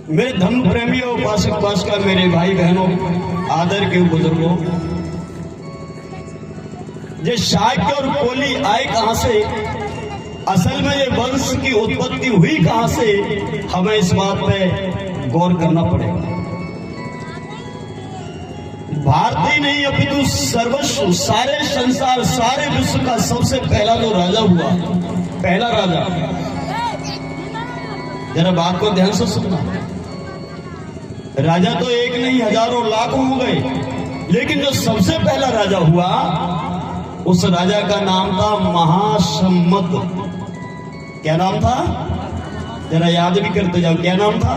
मेरे धर्म प्रेमियों, उपासक उपासिका, मेरे भाई बहनों, आदर के बुजुर्गों, ये शाक्य और कोली आए कहां से, असल में ये वंश की उत्पत्ति हुई कहां से, हमें इस बात पे गौर करना पड़ेगा। भारत ही नहीं अपितु सर्वस्व, सारे संसार, सारे विश्व का सबसे पहला जो राजा हुआ, पहला राजा, जरा बात को ध्यान से सुनना। राजा तो एक नहीं हजारों लाखों हो गए, लेकिन जो सबसे पहला राजा हुआ उस राजा का नाम था महासम्मत। क्या नाम था? जरा याद भी करते जाओ, क्या नाम था?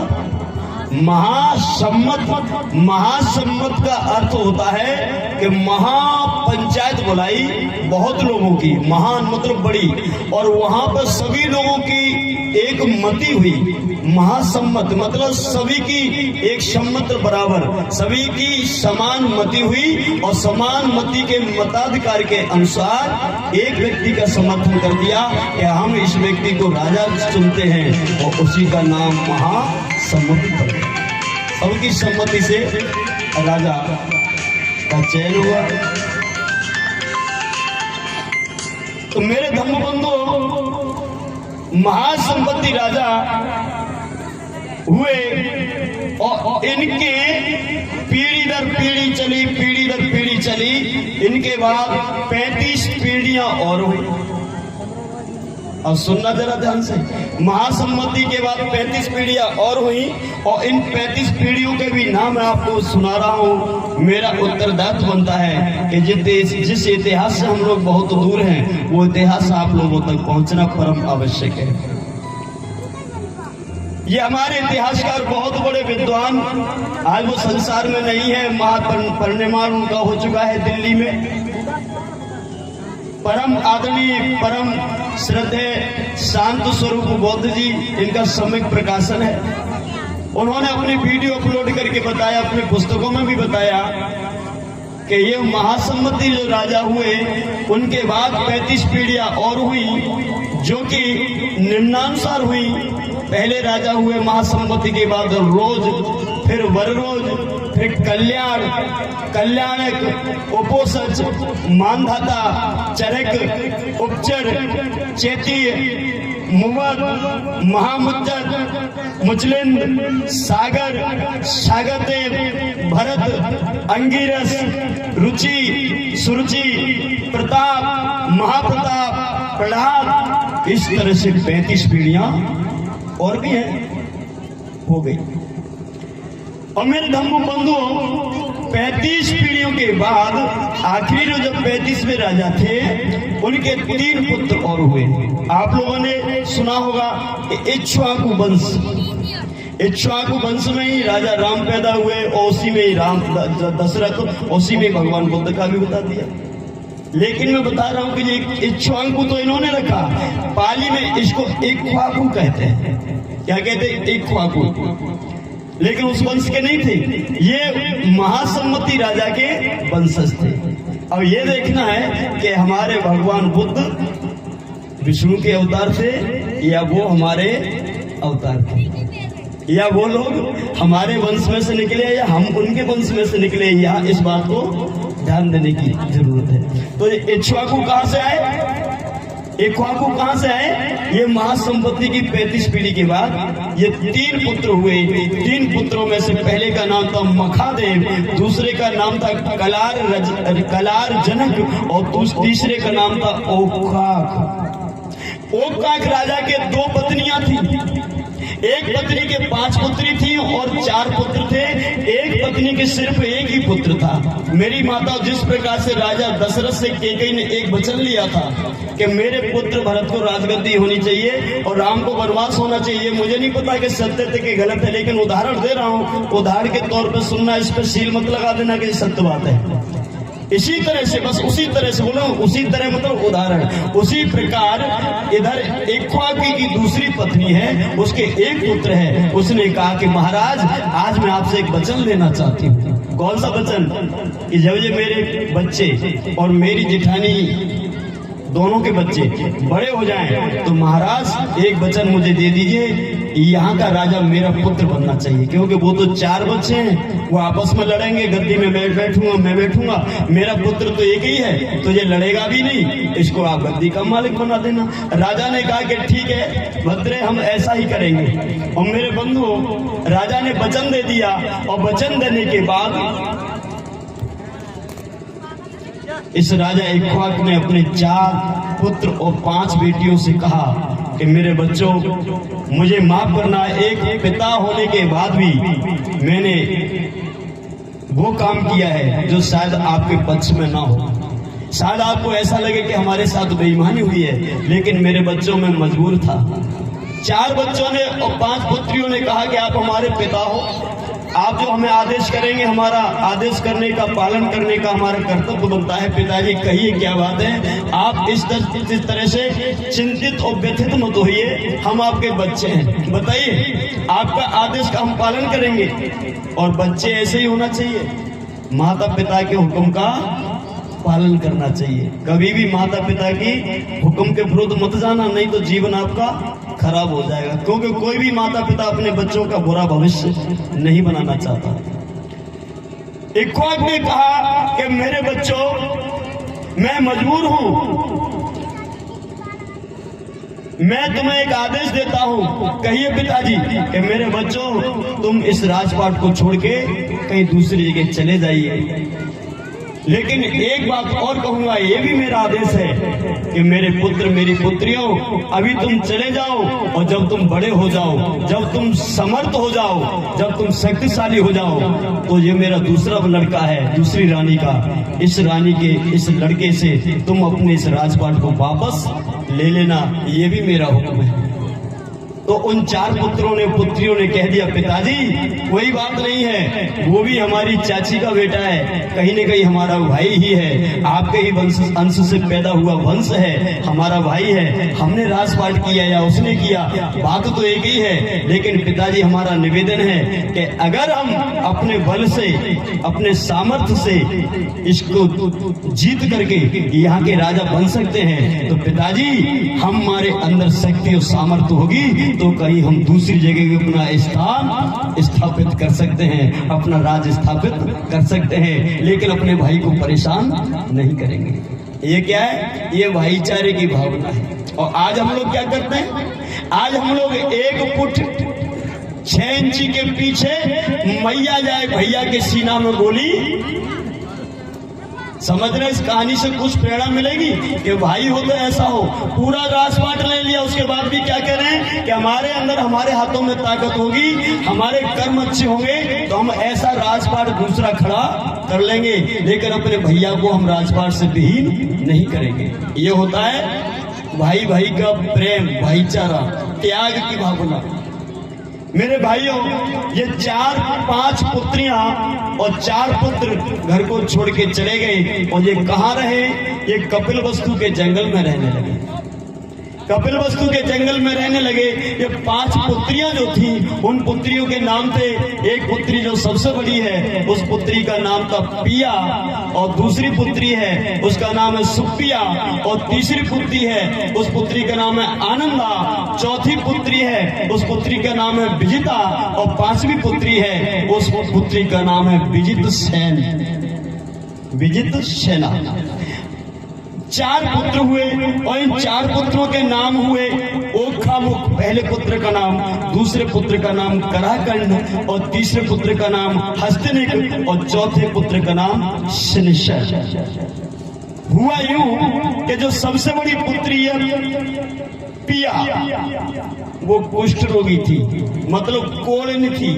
महासम्मत। महासम्मत का अर्थ होता है कि महापंचायत बुलाई बहुत लोगों की, महान मतलब बड़ी, और वहां पर सभी लोगों की एक मति हुई। महासम्मत मतलब सभी की एक सम्मत बराबर, सभी की समान मति हुई, और समान मति के मताधिकार के अनुसार एक व्यक्ति का समर्थन कर दिया कि हम इस व्यक्ति को राजा चुनते हैं, और उसी का नाम महासम्मति पड़ गया। सबकी सम्मति से राजा का चयन हुआ। तो मेरे धर्मबंधु, महासम्मति राजा हुए और इनके पीढ़ी दर पीढ़ी चली, पीढ़ी दर पीढ़ी चली। इनके बाद 35 पीढ़ियां और हुई। और सुनना जरा ध्यान से, महासम्मति के बाद 35 पीढ़ियां और हुई, और इन 35 पीढ़ियों के भी नाम मैं आपको सुना रहा हूं। मेरा उत्तरदायित्व बनता है कि जिस इतिहास से हम लोग बहुत दूर हैं, वो इतिहास आप लोगों तक पहुंचना परम आवश्यक है। ये हमारे इतिहासकार बहुत बड़े विद्वान, आज वो संसार में नहीं है, महापरिनिर्वाण उनका हो चुका है दिल्ली में। परम आदरणीय, परम श्रद्धेय शांत स्वरूप बौद्ध जी, इनका सम्यक प्रकाशन है। उन्होंने अपनी वीडियो अपलोड करके बताया, अपने पुस्तकों में भी बताया कि ये महासम्मति जो राजा हुए, उनके बाद 35 पीढ़ियां और हुई, जो कि निम्नानुसार हुई। पहले राजा हुए महासम्मति के बाद रोज, फिर वररोज, फिर कल्याण, कल्याणक, उपोसच, मानधाता, चरक, उपचर, चेती, मुवद, महामुच्चर, मुचलिंद, सागर, सागरदेव, भरत, अंगिरस, रुचि, सुरुचि, प्रताप, महाप्रताप, प्रहलाद, इस तरह से 35 पीढ़ियां और भी हैं, हो गई। और मेरे धर्म बंधुओं, 35 पीढ़ियों के बाद आखिर जब 35वें राजा थे, उनके 3 पुत्र और हुए। आप लोगों ने सुना होगा इक्ष्वाकु वंश। इक्ष्वाकु वंश में ही राजा राम पैदा हुए, और उसी में ही राम दशरथ, उसी में भगवान बुद्ध का भी बता दिया। लेकिन मैं बता रहा हूं कि ये इक्ष्वाकु तो इन्होंने रखा, पाली में इसको इक्ष्वाकु कहते हैं। क्या कहते हैं? इक्ष्वाकु। लेकिन उस वंश के नहीं थे, ये महासम्मति राजा के वंशज थे। अब ये देखना है कि हमारे भगवान बुद्ध विष्णु के अवतार थे, या वो हमारे अवतार थे, या वो लोग हमारे वंश में से निकले, या हम उनके वंश में से निकले, या इस बात को ध्यान देने की जरूरत है। तो इक्ष्वाकु कहां से आए? इक्ष्वाकु कहां से आए? ये महासम्मति की 35 पीढ़ी के बाद ये 3 पुत्र हुए। 3 पुत्रों में से पहले का नाम था मखादेव, दूसरे का नाम था कलार जनक, और तीसरे का नाम था ओकाक। ओकाक राजा के 2 पत्नियां थी। एक पत्नी के 5 पुत्री थी और 4 पुत्र थे। एक पत्नी के सिर्फ एक ही पुत्र था। मेरी माता, जिस प्रकार से राजा दशरथ से कैकेयी ने एक वचन लिया था कि मेरे पुत्र भरत को राजगद्दी होनी चाहिए और राम को वनवास होना चाहिए, मुझे नहीं पता कि सत्य थे कि गलत है, लेकिन उदाहरण दे रहा हूं, उदाहरण के तौर पर सुनना, इस पर सील मत लगा देना कि सत्य बात है। इसी तरह से, बस उसी तरह से बोलो, उसी तरह मतलब उदाहरण, उसी प्रकार इधर इक्ष्वाकु की दूसरी पत्नी है, उसके एक पुत्र है। उसने कहा कि महाराज, आज मैं आपसे एक वचन लेना चाहती हूँ। कौन सा वचन? कि जब ये मेरे बच्चे और मेरी जेठानी दोनों के बच्चे बड़े हो जाएं तो महाराज एक वचन मुझे दे दीजिए, यहाँ का राजा मेरा पुत्र बनना चाहिए, क्योंकि वो तो 4 बच्चे हैं, वो आपस में लड़ेंगे, गद्दी में मैं बैठूंगा, मेरा पुत्र तो एक ही है, तो ये लड़ेगा भी नहीं, इसको आप गद्दी का मालिक बना देना। राजा ने कहा कि ठीक है भद्रे, हम ऐसा ही करेंगे। और मेरे बंधु, राजा ने वचन दे दिया, और वचन देने के बाद इस राजा इक्ष्वाक ने अपने 4 पुत्र और 5 बेटियों से कहा कि मेरे बच्चों, मुझे माफ करना, एक पिता होने के बाद भी मैंने वो काम किया है जो शायद आपके पक्ष में ना हो। शायद आपको ऐसा लगे कि हमारे साथ बेईमानी हुई है, लेकिन मेरे बच्चों में मजबूर था। 4 बच्चों ने और 5 पुत्रियों ने कहा कि आप हमारे पिता हो, आप जो हमें आदेश करेंगे, हमारा आदेश करने का, पालन करने का हमारा कर्तव्य बनता है। पिताजी कहिए क्या बात है, आप इस तरह से चिंतित और व्यथित मत होइए, हम आपके बच्चे हैं, बताइए आपका आदेश का हम पालन करेंगे। और बच्चे ऐसे ही होना चाहिए, माता पिता के हुक्म का पालन करना चाहिए। कभी भी माता पिता की हुक्म के विरुद्ध मत जाना, नहीं तो जीवन आपका खराब हो जाएगा, क्योंकि कोई भी माता पिता अपने बच्चों का बुरा भविष्य नहीं बनाना चाहता। इक्ष्वाक ने कहा कि मेरे बच्चों, मैं मजबूर हूं, मैं तुम्हें एक आदेश देता हूं, कहिए पिताजी कि मेरे बच्चों, तुम इस राजपाट को छोड़ के कहीं दूसरी जगह चले जाइए। लेकिन एक बात और कहूंगा, ये भी मेरा आदेश है कि मेरे पुत्र मेरी पुत्रियों, अभी तुम चले जाओ, और जब तुम बड़े हो जाओ, जब तुम समर्थ हो जाओ, जब तुम शक्तिशाली हो जाओ, तो ये मेरा दूसरा लड़का है, दूसरी रानी का, इस रानी के इस लड़के से तुम अपने इस राजपाट को वापस ले लेना, ये भी मेरा हुक्म है। तो उन 4 पुत्रों ने पुत्रियों ने कह दिया, पिताजी कोई बात नहीं है, वो भी हमारी चाची का बेटा है, कहीं न कहीं हमारा भाई ही है, आपके ही अंश से पैदा हुआ वंश है, हमारा भाई है, हमने राजपाट किया या उसने किया, बात तो एक ही है। लेकिन पिताजी हमारा निवेदन है कि अगर हम अपने बल से, अपने सामर्थ्य से इसको जीत करके यहाँ के राजा बन सकते हैं, तो पिताजी हमारे अंदर शक्ति और सामर्थ्य होगी तो कहीं हम दूसरी जगह अपना स्थान स्थापित कर सकते हैं, अपना राज स्थापित कर सकते हैं, लेकिन अपने भाई को परेशान नहीं करेंगे। ये क्या है? ये भाईचारे की भावना है। और आज हम लोग क्या करते हैं? आज हम लोग 1 फुट 6 इंची के पीछे मैया जाए भैया के सीना में गोली। समझ रहे, इस कहानी से कुछ प्रेरणा मिलेगी कि भाई हो तो ऐसा हो। पूरा राजपाट ले लिया, उसके बाद भी क्या कह रहे हैं कि हमारे अंदर, हमारे हाथों में ताकत होगी, हमारे कर्म अच्छे होंगे तो हम ऐसा राजपाट दूसरा खड़ा कर लेंगे, लेकिन अपने भैया को हम राजपाट से विहीन नहीं करेंगे। ये होता है भाई भाई का प्रेम, भाईचारा, त्याग की भावना। मेरे भाइयों, ये 4-5 पुत्रियां और 4 पुत्र घर को छोड़ के चले गए, और ये कहाँ रहे? ये कपिलवस्तु के जंगल में रहने लगे। कपिलवस्तु के जंगल में रहने लगे। ये 5 पुत्रियां जो थी, उन पुत्रियों के नाम थे, एक पुत्री जो सबसे बड़ी है, उस पुत्री का नाम था पिया, और दूसरी पुत्री है उसका नाम है सुप्पिया, और तीसरी पुत्री है उस पुत्री का नाम है आनंदा, चौथी पुत्री है उस पुत्री का नाम है विजिता, और 5वीं पुत्री है उस पुत्री का नाम है विजित सेना। 4 पुत्र हुए, और इन 4 पुत्रों के नाम हुए ओखामुख, पहले पुत्र का नाम, दूसरे पुत्र का नाम कराकंड, और तीसरे पुत्र का नाम हस्तनिक, और चौथे पुत्र का नाम शनिश्चर। हुआ यूं कि जो सबसे बड़ी पुत्री है पिया, वो कुष्ठ रोगी थी, मतलब कोढ़नी थी,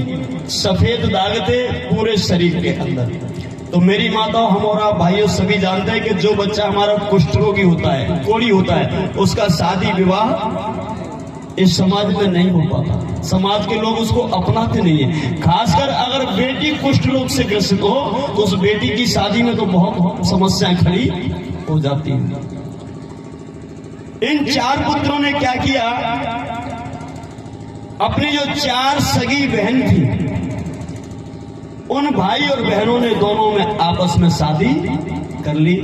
सफेद दाग थे पूरे शरीर के अंदर। तो मेरी माताओं, हम और आप भाइयों सभी जानते हैं कि जो बच्चा हमारा कुष्ठ रोगी होता है, कोढ़ी होता है, उसका शादी विवाह इस समाज में नहीं हो पाता। समाज के लोग उसको अपनाते नहीं है। खासकर अगर बेटी कुष्ठ रोग से ग्रसित हो तो उस बेटी की शादी में तो बहुत समस्याएं खड़ी हो जाती हैं। इन 4 पुत्रों ने क्या किया? अपनी जो 4 सगी बहन थी, उन भाई और बहनों ने दोनों में आपस में शादी कर ली।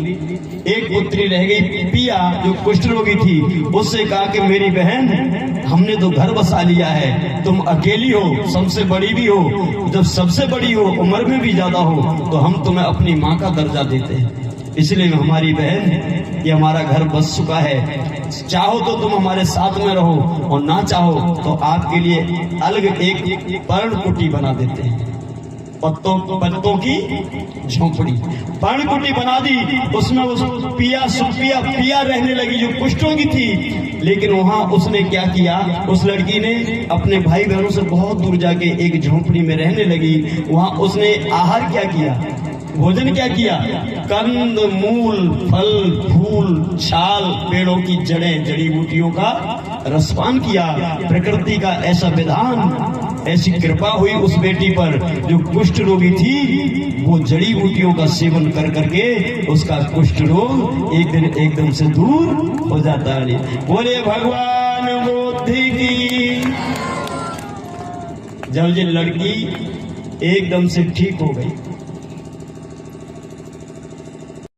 एक पुत्री रह गई पिया, जो कुष्ठ रोगी थी। उससे कहा कि मेरी बहन, हमने तो घर बसा लिया है, तुम अकेली हो, सबसे बड़ी भी हो, जब सबसे बड़ी हो, उम्र में भी ज्यादा हो, तो हम तुम्हें अपनी माँ का दर्जा देते हैं। इसलिए हमारी बहन, ये हमारा घर बस चुका है, चाहो तो तुम हमारे साथ में रहो, और ना चाहो तो आपके लिए अलग एक पर्णकुटी बना देते हैं, पत्तों की झोंपड़ी। पर्णकुटी बना दी, उसमें उस पिया रहने लगी जो कुष्ठों की थी। लेकिन वहां उसने क्या किया, उस लड़की ने अपने भाई बहनों से बहुत दूर जाके एक झोंपड़ी में रहने लगी। वहां उसने आहार क्या किया, भोजन क्या किया, कंद मूल फल फूल छाल, पेड़ों की जड़ें, जड़ी बूटियों का रसपान किया। प्रकृति का ऐसा विधान, ऐसी कृपा हुई उस बेटी पर जो कुष्ठ रोगी थी। वो जड़ी बूटियों का सेवन कर करके उसका कुष्ठ रोग एक दिन एकदम से दूर हो जाता है। बोले भगवान बुद्धि की। जब ये लड़की एकदम से ठीक हो गई,